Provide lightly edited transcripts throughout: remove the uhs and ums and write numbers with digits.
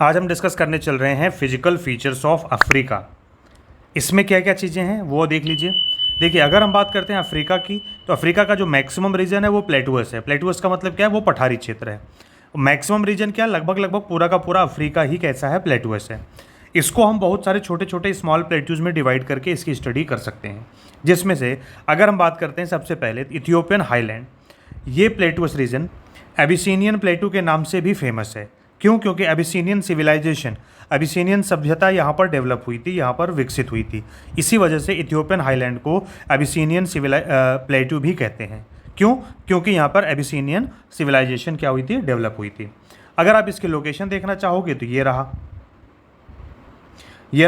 आज हम डिस्कस करने चल रहे हैं फिजिकल फीचर्स ऑफ अफ्रीका। इसमें क्या क्या चीज़ें हैं वो देख लीजिए। देखिए, अगर हम बात करते हैं अफ्रीका की, तो अफ्रीका का जो मैक्सिमम रीजन है वो प्लेटुअस है। प्लेटुअस का मतलब क्या है? वो पठारी क्षेत्र है। मैक्सिमम रीजन क्या, लगभग लगभग पूरा का पूरा अफ्रीका ही कैसा है? प्लेटुअस है। इसको हम बहुत सारे छोटे छोटे स्मॉल प्लेट्यूज में डिवाइड करके इसकी स्टडी कर सकते हैं, जिसमें से अगर हम बात करते हैं सबसे पहले इथियोपियन हाईलैंड। ये प्लेटुअस रीजन एबिसिनियन प्लेटू के नाम से भी फेमस है। क्यों? क्योंकि एबिसिनियन सिविलाइजेशन, एबिसिनियन सभ्यता यहाँ पर डेवलप हुई थी, यहाँ पर विकसित हुई थी। इसी वजह से इथियोपियन हाईलैंड को एबिसिनियन प्लेटू भी कहते हैं। क्यों? क्योंकि यहाँ पर एबिसिनियन सिविलाइजेशन क्या हुई थी? डेवलप हुई थी। अगर आप इसकी लोकेशन देखना चाहोगे तो ये रहा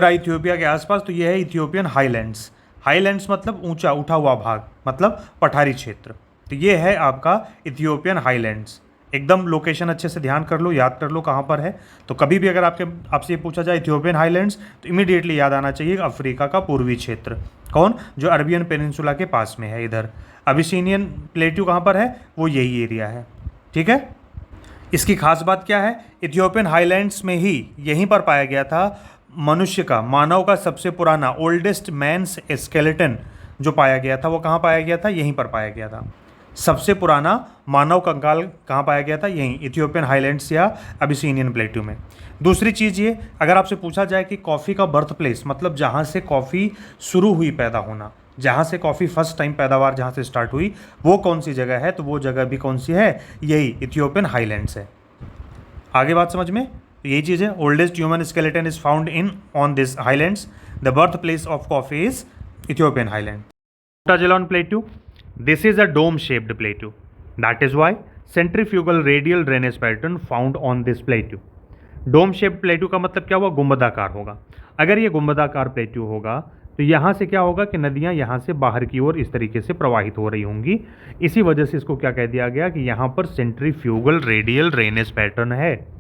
इथियोपिया के आसपास। तो ये है इथियोपियन हाईलैंड्स। हाईलैंड्स मतलब ऊंचा, उठा हुआ भाग, मतलब पठारी क्षेत्र। तो ये है आपका इथियोपियन हाईलैंड्स। एकदम लोकेशन अच्छे से ध्यान कर लो, याद कर लो कहाँ पर है। तो कभी भी अगर आपसे ये पूछा जाए इथियोपियन हाईलैंड्स, तो इमीडिएटली याद आना चाहिए अफ्रीका का पूर्वी क्षेत्र। कौन? जो अरबियन पेनिनसुला के पास में है। इधर अबिसिनियन प्लेट्यू कहाँ पर है? वो यही एरिया है। ठीक है। इसकी खास बात क्या है? इथियोपियन हाईलैंड्स में ही यहीं पर पाया गया था मनुष्य का, मानव का सबसे पुराना ओल्डेस्ट मैन्स स्केलेटन जो पाया गया था। वो कहाँ पाया गया था? यहीं पर पाया गया था। सबसे पुराना मानव कंकाल कहाँ पाया गया था? यहीं इथियोपियन हाईलैंड्स या अबिसिनियन प्लेट्यू में। दूसरी चीज़ ये, अगर आपसे पूछा जाए कि कॉफ़ी का बर्थ प्लेस, मतलब जहाँ से कॉफ़ी शुरू हुई पैदा होना, जहाँ से कॉफ़ी फर्स्ट टाइम पैदावार जहाँ से स्टार्ट हुई, वो कौन सी जगह है? तो वो जगह भी कौन सी है? यही इथियोपियन हाईलैंड्स है। आगे बात समझ में? तो यही चीज़ है। Oldest human skeleton is found in on this highlands. The birth place of coffee is Ethiopian highland. Tajalon plateau. This is a dome-shaped plateau. That is why centrifugal radial drainage pattern found on this plateau. Dome shaped plateau का मतलब क्या हुआ? गुंबदाकार होगा। अगर ये गुंबदाकार plateau होगा तो यहाँ से क्या होगा कि नदियाँ यहाँ से बाहर की ओर इस तरीके से प्रवाहित हो रही होंगी। इसी वजह से इसको क्या कह दिया गया कि यहाँ पर सेंट्रीफ्यूगल रेडियल ड्रेनेज पैटर्न है।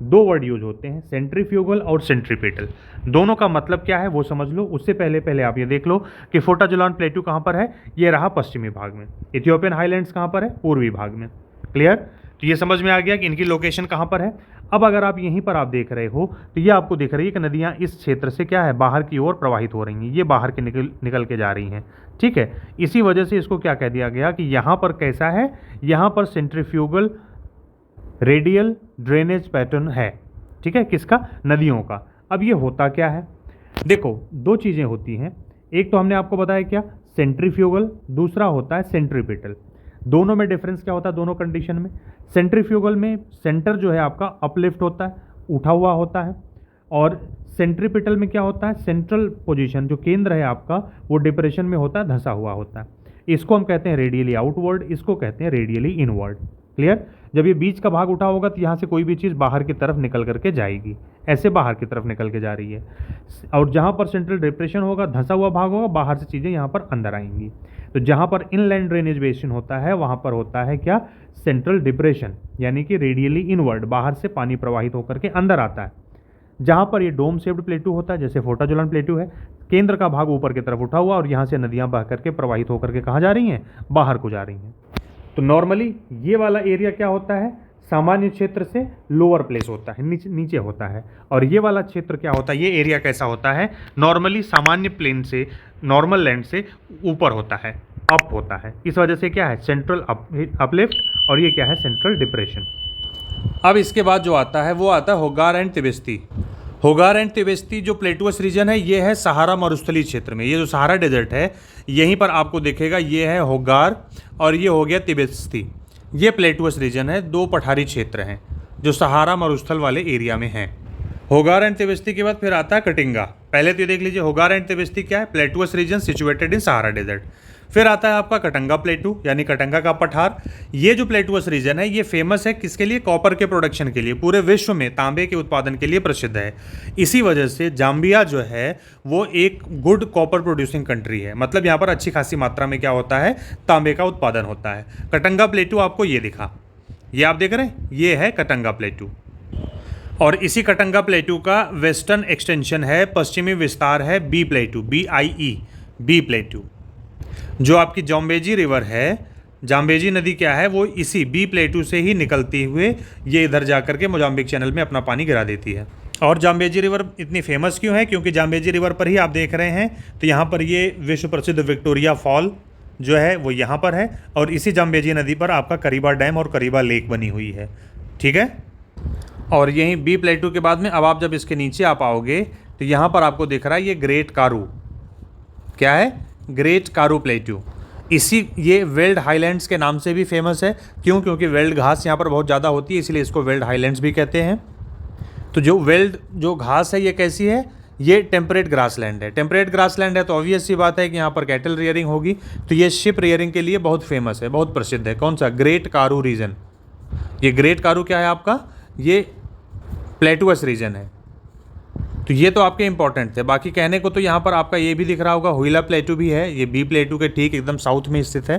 दो वर्ड यूज होते हैं, सेंट्रीफ्यूगल और सेंट्रीपेटल। दोनों का मतलब क्या है वो समझ लो। उससे पहले आप ये देख लो कि फोटाजुलान प्लेट्यू कहाँ पर है? ये रहा पश्चिमी भाग में। इथियोपियन हाईलैंड्स कहाँ पर है? पूर्वी भाग में। क्लियर? तो ये समझ में आ गया कि इनकी लोकेशन कहाँ पर है। अब अगर आप यहीं पर आप देख रहे हो तो ये आपको दिख रही है कि नदियाँ इस क्षेत्र से क्या है? बाहर की ओर प्रवाहित हो रही हैं। ये बाहर के निकल के जा रही हैं। ठीक है। इसी वजह से इसको क्या कह दिया गया कि यहाँ पर कैसा है? यहाँ पर सेंट्रीफ्यूगल रेडियल ड्रेनेज पैटर्न है। ठीक है। किसका? नदियों का। अब ये होता क्या है? देखो, दो चीज़ें होती हैं। एक तो हमने आपको बताया क्या? सेंट्रीफ्यूगल। दूसरा होता है सेंट्रीपेटल। दोनों में डिफरेंस क्या होता है? दोनों कंडीशन में सेंट्रीफ्यूगल में सेंटर जो है आपका अपलिफ्ट होता है, उठा हुआ होता है। और सेंट्रीपेटल में क्या होता है? सेंट्रल पोजीशन जो केंद्र है आपका वो डिप्रेशन में होता है, धंसा हुआ होता है। इसको हम कहते हैं रेडियली आउटवर्ड, इसको कहते हैं रेडियली इनवर्ड। क्लियर? जब ये बीच का भाग उठा होगा तो यहाँ से कोई भी चीज़ बाहर की तरफ निकल करके जाएगी, ऐसे बाहर की तरफ निकल के जा रही है। और जहाँ पर सेंट्रल डिप्रेशन होगा, धंसा हुआ भाग होगा, बाहर से चीज़ें यहाँ पर अंदर आएंगी। तो जहाँ पर इनलैंड ड्रेनेज बेसिन होता है वहाँ पर होता है क्या? सेंट्रल डिप्रेशन, यानी कि रेडियली इनवर्ड, बाहर से पानी प्रवाहित होकर के अंदर आता है। जहाँ पर ये डोम शेप्ड प्लेट्यू होता है, जैसे फोटाजुलान प्लेट्यू है, केंद्र का भाग ऊपर की तरफ उठा हुआ और यहाँ से नदियाँ बह करके प्रवाहित होकर के कहाँ जा रही हैं? बाहर को जा रही हैं। तो नॉर्मली ये वाला एरिया क्या होता है? सामान्य क्षेत्र से लोअर प्लेस होता है, नीचे होता है। और ये वाला क्षेत्र क्या होता है? ये एरिया कैसा होता है? नॉर्मली सामान्य प्लेन से, नॉर्मल लैंड से ऊपर होता है, अप होता है। इस वजह से क्या है? Central uplift. और ये क्या है? Central depression. अब इसके बाद जो आता है वो आता है होगार एंड तिबेस्ती। होगार एंड तिबेस्ती जो प्लेटुअस रीजन है, ये है सहारा मरुस्थलीय क्षेत्र में। ये जो सहारा डेजर्ट है यहीं पर आपको दिखेगा। ये है होगार और ये हो गया तिबेस्ती। ये प्लेटुअस रीजन है। दो पठारी क्षेत्र हैं जो सहारा मरुस्थल वाले एरिया में हैं। होगार एंड तिबेस्ती के बाद फिर आता है कटिंगा। पहले तो ये देख लीजिए, होगार एंड तिबेस्ती क्या है? Plateaus region situated in Sahara desert. फिर आता है आपका कटंगा प्लेटू, यानी कटंगा का पठार। ये जो प्लेटुअस रीजन है ये फेमस है किसके लिए? कॉपर के प्रोडक्शन के लिए। पूरे विश्व में तांबे के उत्पादन के लिए प्रसिद्ध है। इसी वजह से जाम्बिया जो है वो एक गुड कॉपर प्रोड्यूसिंग कंट्री है। मतलब यहाँ पर अच्छी खासी मात्रा में क्या होता है? तांबे का उत्पादन होता है। कटंगा प्लेटू आपको ये दिखा, ये आप देख रहे हैं, ये है कटंगा प्लेटू। और इसी कटंगा प्लेटू का वेस्टर्न एक्सटेंशन है, पश्चिमी विस्तार है BIE, बी प्लेटू। जो आपकी जॉम्बेजी रिवर है जाम्बेजी नदी क्या है, वो इसी बी प्लेटू से ही निकलती हुए ये इधर जा करके मोजाम्बिक चैनल में अपना पानी गिरा देती है। और जाम्बेजी रिवर इतनी फेमस क्यों है, क्योंकि जाम्बेजी रिवर पर ही आप देख रहे हैं तो यहाँ पर ये विश्व प्रसिद्ध विक्टोरिया फॉल जो है वो यहाँ पर है, और इसी जाम्बेजी नदी पर आपका करीबा डैम और करीबा लेक बनी हुई है। ठीक है, और यहीं बी प्लेटू के बाद में अब आप जब इसके नीचे आ पाओगे तो यहाँ पर आपको दिख रहा है ये ग्रेट कारू, क्या है, ग्रेट कारू प्लेटू। इसी ये वेल्ड हाईलैंड्स के नाम से भी फेमस है। क्यों? क्योंकि वेल्ड घास यहाँ पर बहुत ज़्यादा होती है, इसलिए इसको वेल्ड हाईलैंड्स भी कहते हैं। तो जो वेल्ड जो घास है ये कैसी है, ये टेम्परेट ग्रासलैंड है। टेम्परेट ग्रासलैंड है तो ऑब्वियस सी बात है कि यहाँ पर कैटल रियरिंग होगी, तो ये शिप रियरिंग के लिए बहुत फेमस है, बहुत प्रसिद्ध है। कौन सा? ग्रेट कारू रीजन। ये ग्रेट कारू क्या है आपका, ये प्लेटुअस रीजन है। तो ये तो आपके इंपॉर्टेंट थे। बाकी कहने को तो यहाँ पर आपका ये भी दिख रहा होगा हुइला प्लेटू भी है, ये बी प्लेटू के ठीक एकदम साउथ में स्थित है।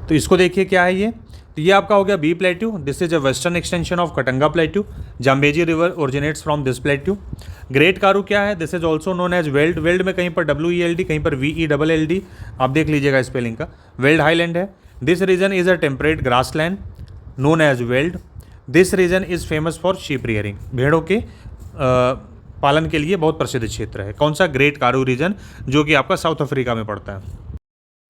तो इसको देखिए क्या है ये, तो ये आपका हो गया B plateau. This is a western extension of Katanga plateau. Zambezi river originates from this plateau. Great Karoo क्या है, this is also known as veld. Veld में कहीं पर WELD, कहीं पर VELLD, आप देख लीजिएगा स्पेलिंग का। वेल्ड हाईलैंड है। This region is a temperate grassland known as veld. This region is famous for sheep rearing. भेड़ों के पालन के लिए बहुत प्रसिद्ध क्षेत्र है। कौन सा? ग्रेट कारू रीजन, जो कि आपका साउथ अफ्रीका में पड़ता है। हम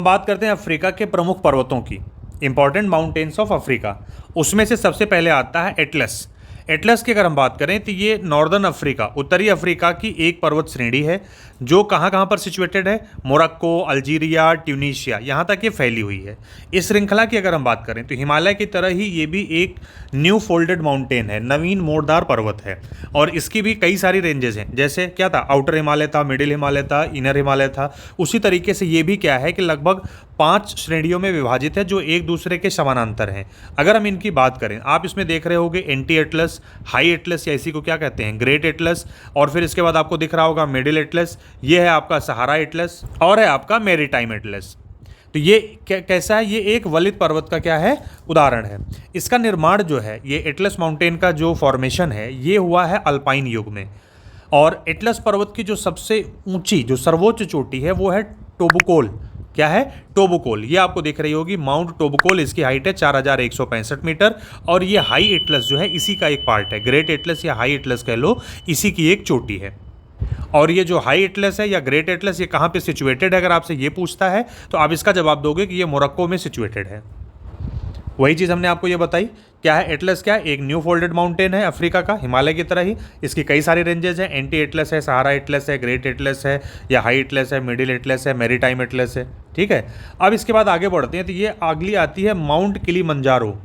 बात करते हैं अफ्रीका के प्रमुख पर्वतों की, इंपॉर्टेंट माउंटेन्स ऑफ अफ्रीका। उसमें से सबसे पहले आता है एटलस। एटलस की अगर हम बात करें तो ये नॉर्दर्न अफ्रीका, उत्तरी अफ्रीका की एक पर्वत श्रेणी है जो कहाँ कहाँ पर सिचुएटेड है, मोरक्को, अल्जीरिया, ट्यूनीशिया, यहाँ तक ये फैली हुई है। इस श्रृंखला की अगर हम बात करें तो हिमालय की तरह ही ये भी एक न्यू फोल्डेड माउंटेन है, नवीन मोड़दार पर्वत है, और इसकी भी कई सारी रेंजेस हैं। जैसे क्या था, आउटर हिमालय था, मिडिल हिमालय था, इनर हिमालय था। उसी तरीके से ये भी क्या है कि लगभग 5 श्रेणियों में विभाजित है जो एक दूसरे के समानांतर हैं। अगर हम इनकी बात करें, आप इसमें देख रहे होगे एंटी एटलस, हाई एटलस, या इसी को क्या कहते हैं, ग्रेट एटलस, और फिर इसके बाद आपको दिख रहा होगा मिडिल एटलस, ये है आपका सहारा एटलस, और है आपका मैरीटाइम एटलस। तो ये कैसा है, ये एक वलित पर्वत का क्या है, उदाहरण है। इसका निर्माण जो है, ये एटलस माउंटेन का जो फॉर्मेशन है ये हुआ है अल्पाइन युग में। और एटलस पर्वत की जो सबसे ऊंची, जो सर्वोच्च चोटी है वो है टोबुकोल। क्या है? टोबुकोल। ये आपको दिख रही होगी माउंट टोबुकोल। इसकी हाइट है 4165 मीटर, और ये हाई एटलस जो है इसी का एक पार्ट है। ग्रेट एटलस या हाई एटलस कह लो, इसी की एक चोटी है। और ये जो हाई एटलस है या ग्रेट एटलस, ये कहाँ पे सिचुएटेड है, अगर आपसे ये पूछता है तो आप इसका जवाब दोगे कि ये मोरक्को में सिचुएटेड है। वही चीज़ हमने आपको ये बताई। क्या है एटलस? क्या है? एक न्यू फोल्डेड माउंटेन है अफ्रीका का, हिमालय की तरह ही। इसकी कई सारी रेंजेस हैं, एंटी एटलस है, सहारा एटलस है, ग्रेट एटलस है, या हाई एटलस है, मिडिल एटलस है, मैरीटाइम एटलस है। ठीक है, अब इसके बाद आगे बढ़ते हैं तो ये अगली आती है माउंट किलिमंजारो।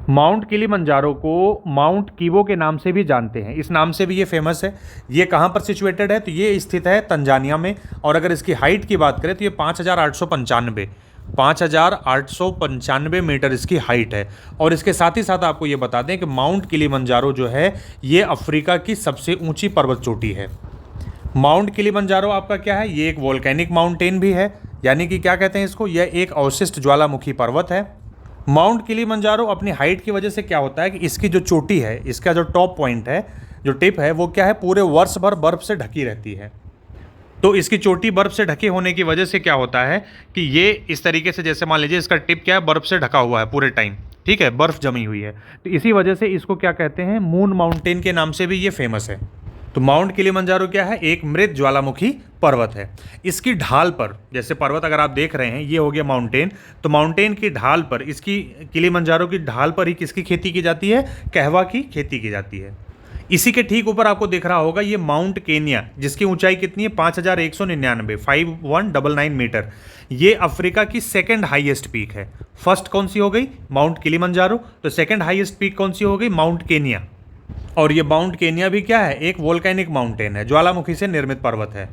माउंट किलिमंजारो को माउंट कीवो के नाम से भी जानते हैं, इस नाम से भी ये फेमस है। ये कहाँ पर सिचुएटेड है, तो ये स्थित है तंजानिया में। और अगर इसकी हाइट की बात करें तो ये 5895 मीटर इसकी हाइट है। और इसके साथ ही साथ आपको ये बता दें कि माउंट किलिमंजारो जो है ये अफ्रीका की सबसे ऊंची पर्वत चोटी है। माउंट किलिमंजारो आपका क्या है, ये एक वोल्केनिक माउंटेन भी है, यानी कि क्या कहते हैं इसको, यह एक अवशिष्ट ज्वालामुखी पर्वत है। माउंट किलिमंजारो अपनी हाइट की वजह से क्या होता है कि इसकी जो चोटी है, इसका जो टॉप पॉइंट है, जो टिप है, वो क्या है, पूरे वर्ष भर बर्फ से ढकी रहती है। तो इसकी चोटी बर्फ से ढके होने की वजह से क्या होता है कि ये इस तरीके से, जैसे मान लीजिए इसका टिप क्या है, बर्फ से ढका हुआ है पूरे टाइम, ठीक है, बर्फ जमी हुई है। तो इसी वजह से इसको क्या कहते हैं, मून माउंटेन के नाम से भी ये फेमस है। तो माउंट किलिमंजारो क्या है, एक मृत ज्वालामुखी पर्वत है। इसकी ढाल पर, जैसे पर्वत अगर आप देख रहे हैं, ये हो गया माउंटेन, तो माउंटेन की ढाल पर, इसकी किलिमंजारो की ढाल पर ही किसकी खेती की जाती है, कहवा की खेती की जाती है। इसी के ठीक ऊपर आपको दिख रहा होगा ये माउंट केनिया, जिसकी ऊंचाई कितनी है, 5199 मीटर। ये अफ्रीका की सेकंड हाईएस्ट पीक है। फर्स्ट कौन सी हो गई, माउंट किलिमंजारो, तो सेकंड हाईएस्ट पीक कौन सी हो गई, माउंट केनिया। और ये माउंट केनिया भी क्या है, एक वोल्केनिक माउंटेन है, ज्वालामुखी से निर्मित पर्वत है।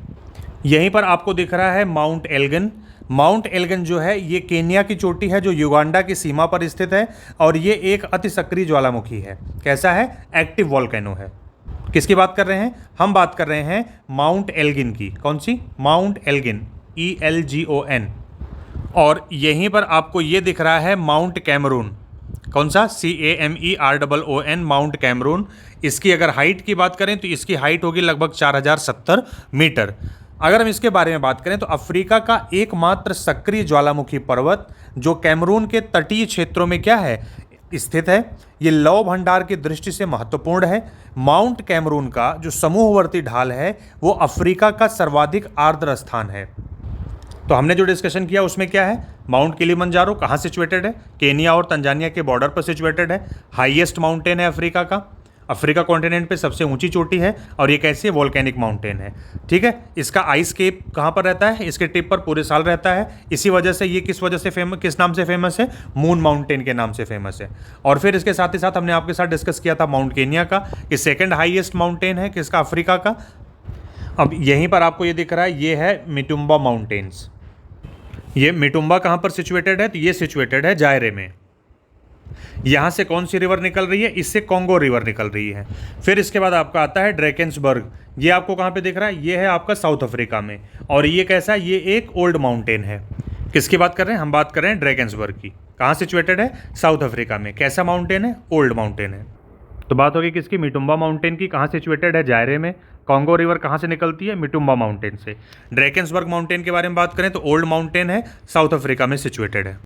यहीं पर आपको दिख रहा है माउंट एल्गन। माउंट एल्गन जो है ये केनिया की चोटी है जो युगांडा की सीमा पर स्थित है, और ये एक अति सक्रिय ज्वालामुखी है। कैसा है, एक्टिव वोल्केनो है। किसकी बात कर रहे हैं, हम बात कर रहे हैं माउंट एल्गिन की। कौन सी, माउंट एल्गिन, ELGON। और यहीं पर आपको ये दिख रहा है माउंट कैमरून। कौन सा, CAMEROON, माउंट कैमरून। इसकी अगर हाइट की बात करें तो इसकी हाइट होगी लगभग 4070 मीटर। अगर हम इसके बारे में बात करें तो अफ्रीका का एकमात्र सक्रिय ज्वालामुखी पर्वत जो कैमरून के तटीय क्षेत्रों में क्या है, स्थित है, ये लौह भंडार की दृष्टि से महत्वपूर्ण है। माउंट कैमरून का जो समूहवर्ती ढाल है वो अफ्रीका का सर्वाधिक आर्द्र स्थान है। तो हमने जो डिस्कशन किया उसमें क्या है, माउंट किलिमंजारो कहाँ सिचुएटेड है, केनिया और तंजानिया के बॉर्डर पर सिचुएटेड है, हाईएस्ट माउंटेन है अफ्रीका का, अफ्रीका कॉन्टिनेंट पे सबसे ऊंची चोटी है और ये कैसी वोल्केनिक माउंटेन है। ठीक है, इसका आइस केप कहाँ पर रहता है, इसके टिप पर पूरे साल रहता है। इसी वजह से ये किस वजह से फेमस, किस नाम से फेमस है, मून माउंटेन के नाम से फेमस है। और फिर इसके साथ ही साथ हमने आपके साथ डिस्कस किया था माउंट केनिया का, कि सेकेंड हाईएस्ट माउंटेन है किसका, अफ्रीका का। अब यहीं पर आपको ये दिख रहा है, ये है मिटुम्बा माउंटेन्स। ये मिटुम्बा कहाँ पर सिचुएटेड है, तो ये सिचुएटेड है जायरे में। यहाँ से कौन सी रिवर निकल रही है, इससे कॉन्गो रिवर निकल रही है। फिर इसके बाद आपका आता है ड्रैकेंसबर्ग, ये आपको कहाँ पे दिख रहा है, ये है आपका साउथ अफ्रीका में। और ये कैसा है, ये एक ओल्ड माउंटेन है। किसकी बात कर रहे हैं, हम बात कर रहे हैं ड्रैकेंसबर्ग की। कहाँ सिचुएटेड है, साउथ अफ्रीका में। कैसा माउंटेन है, ओल्ड माउंटेन है। तो बात होगी किसकी, मिटुम्बा माउंटेन की। कहाँ सिचुएटेड है, जायरे में। कॉन्गो रिवर कहाँ से निकलती है, मिटुम्बा माउंटेन से। ड्रैकेंसबर्ग माउंटेन के बारे में बात करें तो ओल्ड माउंटेन है, साउथ अफ्रीका में सिचुएटेड है।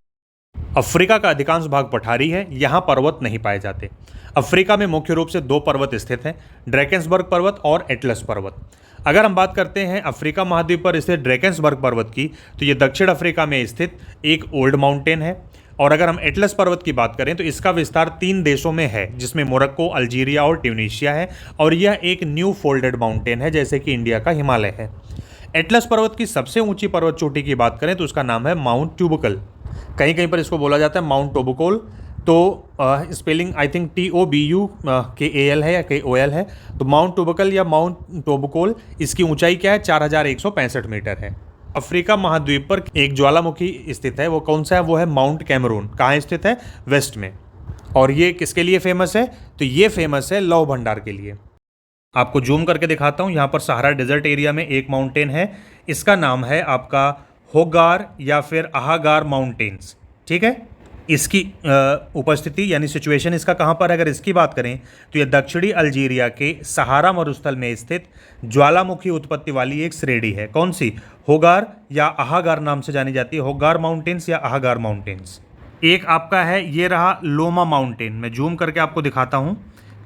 अफ्रीका का अधिकांश भाग पठारी है, यहाँ पर्वत नहीं पाए जाते। अफ्रीका में मुख्य रूप से दो पर्वत स्थित हैं, ड्रैकेंसबर्ग पर्वत और एटलस पर्वत। अगर हम बात करते हैं अफ्रीका महाद्वीप पर स्थित ड्रैकेंसबर्ग पर्वत की, तो ये दक्षिण अफ्रीका में स्थित एक ओल्ड माउंटेन है। और अगर हम एटलस पर्वत की बात करें तो इसका विस्तार 3 देशों में है, जिसमें मोरक्को, अल्जीरिया और ट्यूनीशिया है। और यह एक न्यू फोल्डेड माउंटेन है, जैसे कि इंडिया का हिमालय है। एटलस पर्वत की सबसे ऊंची पर्वत चोटी की बात करें तो उसका नाम है माउंट ट्यूबकल। कहीं कहीं पर इसको बोला जाता है माउंट टोबुकोल। तो स्पेलिंग आई थिंक TOBUKAL है या KOL है। तो माउंट टोबुकल या माउंट टोबुकोल, इसकी ऊंचाई क्या है, 4165 मीटर है। अफ्रीका महाद्वीप पर एक ज्वालामुखी स्थित है, वो कौन सा है, वो है माउंट कैमरून। कहाँ स्थित है, वेस्ट में। और ये किसके लिए फेमस है, तो ये फेमस है लौह भंडार के लिए। आपको जूम करके दिखाता हूँ, यहाँ पर सहारा डेजर्ट एरिया में एक माउंटेन है, इसका नाम है आपका होगार या फिर अहागार माउंटेन्स। ठीक है, इसकी उपस्थिति यानी सिचुएशन इसका कहाँ पर है, अगर इसकी बात करें तो यह दक्षिणी अल्जीरिया के सहारा मरुस्थल में स्थित ज्वालामुखी उत्पत्ति वाली एक श्रेणी है। कौन सी, होगार या अहागार नाम से जानी जाती है, होगार माउंटेन्स या अहागार माउंटेन्स। एक आपका है, ये रहा लोमा माउंटेन। मैं जूम करके आपको दिखाता हूँ,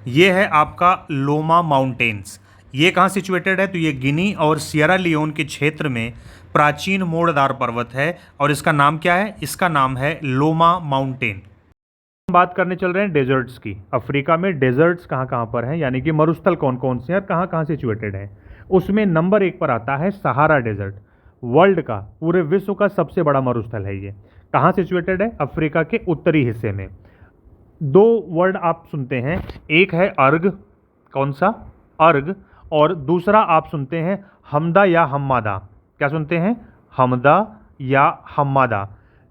ये है आपका लोमा माउंटेन्स। ये कहाँ सिचुएटेड है, तो ये गिनी और सियरा लियोन के क्षेत्र में प्राचीन मोड़दार पर्वत है। और इसका नाम क्या है, इसका नाम है लोमा माउंटेन। हम बात करने चल रहे हैं डेजर्ट्स की। अफ्रीका में डेजर्ट्स कहाँ कहाँ पर हैं, यानी कि मरुस्थल कौन कौन से हैं और कहाँ कहाँ सिचुएटेड हैं। उसमें नंबर 1 पर आता है सहारा डेजर्ट। वर्ल्ड का, पूरे विश्व का सबसे बड़ा मरुस्थल है ये। कहाँ सिचुएटेड है, अफ्रीका के उत्तरी हिस्से में। 2 वर्ड आप सुनते हैं, एक है अर्ग, कौन सा, अर्ग, और दूसरा आप सुनते हैं हमदा या हम्मादा। क्या सुनते हैं, हमदा या हम्मादा।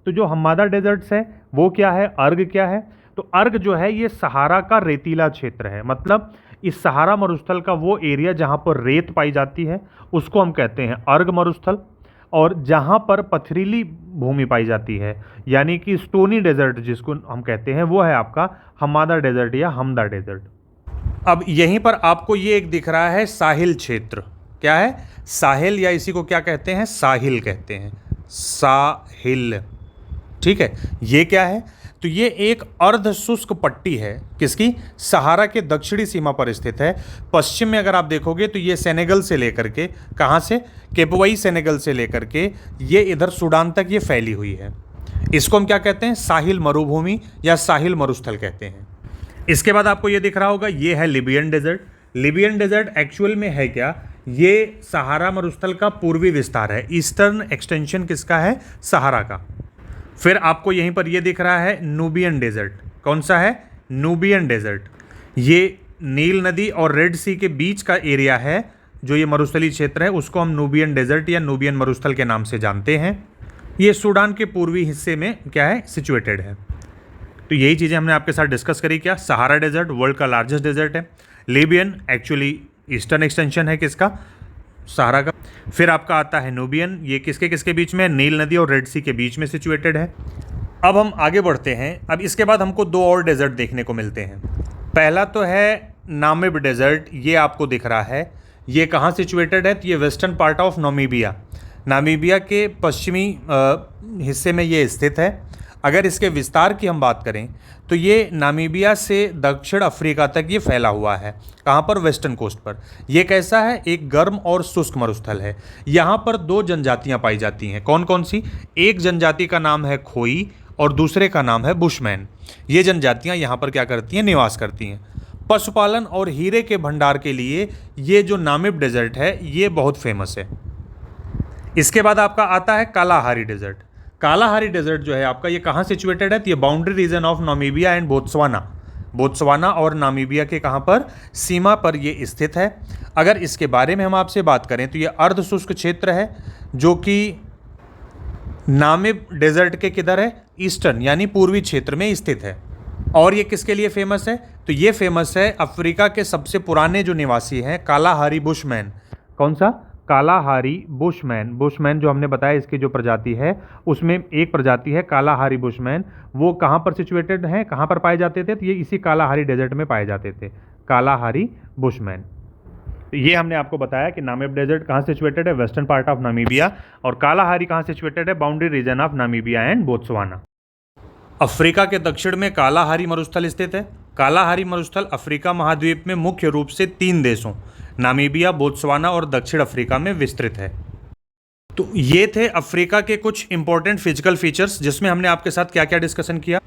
तो जो हम्मादा डेजर्ट्स है वो क्या है, अर्ग क्या है, तो अर्ग जो है ये सहारा का रेतीला क्षेत्र है। मतलब इस सहारा मरुस्थल का वो एरिया जहाँ पर रेत पाई जाती है उसको हम कहते हैं अर्ग मरुस्थल। और जहाँ पर पथरीली भूमि पाई जाती है यानी कि स्टोनी डेजर्ट जिसको हम कहते हैं, वो है आपका हम्मादा डेजर्ट या हमदा डेजर्ट। अब यहीं पर आपको ये एक दिख रहा है साहिल क्षेत्र। क्या है, साहिल, या इसी को क्या कहते हैं, साहिल कहते हैं, साहिल। ठीक है, ये क्या है, तो ये एक अर्ध शुष्क पट्टी है, किसकी, सहारा के दक्षिणी सीमा पर स्थित है। पश्चिम में अगर आप देखोगे तो ये सेनेगल से लेकर के, कहाँ से, केपवई सेनेगल से लेकर के ये इधर सूडान तक ये फैली हुई है। इसको हम क्या कहते हैं, साहिल मरुभूमि या साहिल मरुस्थल कहते हैं। इसके बाद आपको ये दिख रहा होगा, ये है Libyan desert. Libyan desert actual में है क्या, ये सहारा मरुस्थल का पूर्वी विस्तार है। ईस्टर्न एक्सटेंशन किसका है, सहारा का। फिर आपको यहीं पर ये दिख रहा है नूबियन डेजर्ट। कौन सा है, नूबियन डेजर्ट। ये नील नदी और रेड सी के बीच का एरिया है, जो ये मरुस्थलीय क्षेत्र है उसको हम नूबियन डेजर्ट या नूबियन मरुस्थल के नाम से जानते हैं। ये सूडान के पूर्वी हिस्से में क्या है, सिचुएटेड है। तो यही चीज़ें हमने आपके साथ डिस्कस करी। क्या, सहारा डेजर्ट वर्ल्ड का लार्जेस्ट डेजर्ट है। लिबियन एक्चुअली ईस्टर्न एक्सटेंशन है किसका, सहारा का। फिर आपका आता है नूबियन, ये किसके किसके बीच में, नील नदी और रेड सी के बीच में सिचुएटेड है। अब हम आगे बढ़ते हैं। अब इसके बाद हमको 2 और डेजर्ट देखने को मिलते हैं। पहला तो है नामिब डेजर्ट, ये आपको दिख रहा है, ये कहाँ सिचुएटेड है? तो ये western part of Namibia, Namibia के पश्चिमी हिस्से में ये स्थित है। अगर इसके विस्तार की हम बात करें तो ये नामीबिया से दक्षिण अफ्रीका तक ये फैला हुआ है। कहाँ पर? वेस्टर्न कोस्ट पर। ये कैसा है? एक गर्म और शुष्क मरुस्थल है। यहाँ पर दो जनजातियाँ पाई जाती हैं। कौन कौन सी? एक जनजाति का नाम है खोई और दूसरे का नाम है बुशमैन। ये जनजातियाँ यहाँ पर क्या करती हैं? निवास करती हैं। पशुपालन और हीरे के भंडार के लिए ये जो नामिब डेजर्ट है ये बहुत फेमस है। इसके बाद आपका आता है कालाहारी डेजर्ट। कालाहारी डेजर्ट जो है आपका, ये कहाँ सिचुएटेड है? तो ये boundary region of Namibia and Botswana, Botswana और नामीबिया के कहाँ पर? सीमा पर ये स्थित है। अगर इसके बारे में हम आपसे बात करें तो ये अर्ध शुष्क क्षेत्र है जो कि नामिब डेजर्ट के किधर है? ईस्टर्न यानी पूर्वी क्षेत्र में स्थित है। और ये किसके लिए फेमस है? तो ये फेमस है अफ्रीका के सबसे पुराने जो निवासी हैं, कालाहारी बुशमैन। कौन सा? Kalahari bushman. बुशमैन जो हमने बताया इसकी जो प्रजाति है उसमें एक प्रजाति है कालाहारी बुशमैन। वो कहाँ पर सिचुएटेड हैं, कहाँ पर पाए जाते थे? तो ये इसी कालाहारी डेजर्ट में पाए जाते थे, कालाहारी बुशमैन। ये हमने आपको बताया कि नामिब डेजर्ट कहाँ सिचुएटेड है? Western part of Namibia. और कालाहारी कहाँ सिचुएटेड है? Boundary region of Namibia and Botswana. Africa के दक्षिण में कालाहारी मरुस्थल स्थित है। कालाहारी मरुस्थल अफ्रीका महाद्वीप में मुख्य रूप से 3 देशों नामीबिया, बोत्सवाना और दक्षिण अफ्रीका में विस्तृत है। तो ये थे अफ्रीका के कुछ इंपॉर्टेंट फिजिकल फीचर्स जिसमें हमने आपके साथ क्या क्या डिस्कशन किया।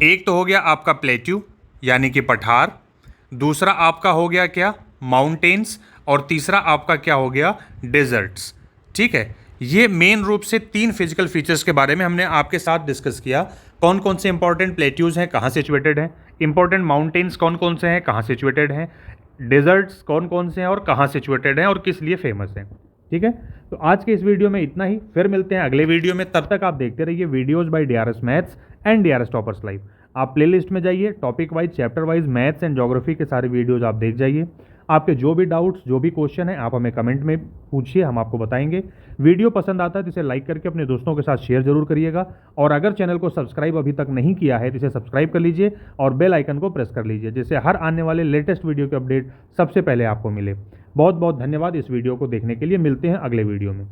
एक तो हो गया आपका प्लेट्यू यानी कि पठार, दूसरा आपका हो गया क्या? माउंटेन्स, और तीसरा आपका क्या हो गया? डेजर्ट्स। ठीक है, ये मेन रूप से 3 फिजिकल फीचर्स के बारे में हमने आपके साथ डिस्कस किया। कौन कौन से इंपॉर्टेंट प्लेट्यूज हैं, कहाँ सिचुएटेड हैं? इंपॉर्टेंट माउंटेन्स कौन कौन से हैं, कहाँ सिचुएटेड हैं? डेजर्ट्स कौन कौन से हैं और कहाँ सिचुएटेड हैं और किस लिए फेमस हैं? ठीक है, तो आज के इस वीडियो में इतना ही। फिर मिलते हैं अगले वीडियो में। तब तक आप देखते रहिए videos bye DRS maths and DRS toppers live. आप प्लेलिस्ट में जाइए, topic wise, chapter wise maths and geography के सारे वीडियोज आप देख जाइए। आपके जो भी डाउट्स, जो भी क्वेश्चन है, आप हमें कमेंट में पूछिए, हम आपको बताएंगे। वीडियो पसंद आता है तो इसे लाइक करके अपने दोस्तों के साथ शेयर जरूर करिएगा। और अगर चैनल को सब्सक्राइब अभी तक नहीं किया है तो इसे सब्सक्राइब कर लीजिए और बेल आइकन को प्रेस कर लीजिए, जिससे हर आने वाले लेटेस्ट वीडियो के अपडेट सबसे पहले आपको मिले। बहुत बहुत धन्यवाद इस वीडियो को देखने के लिए। मिलते हैं अगले वीडियो में।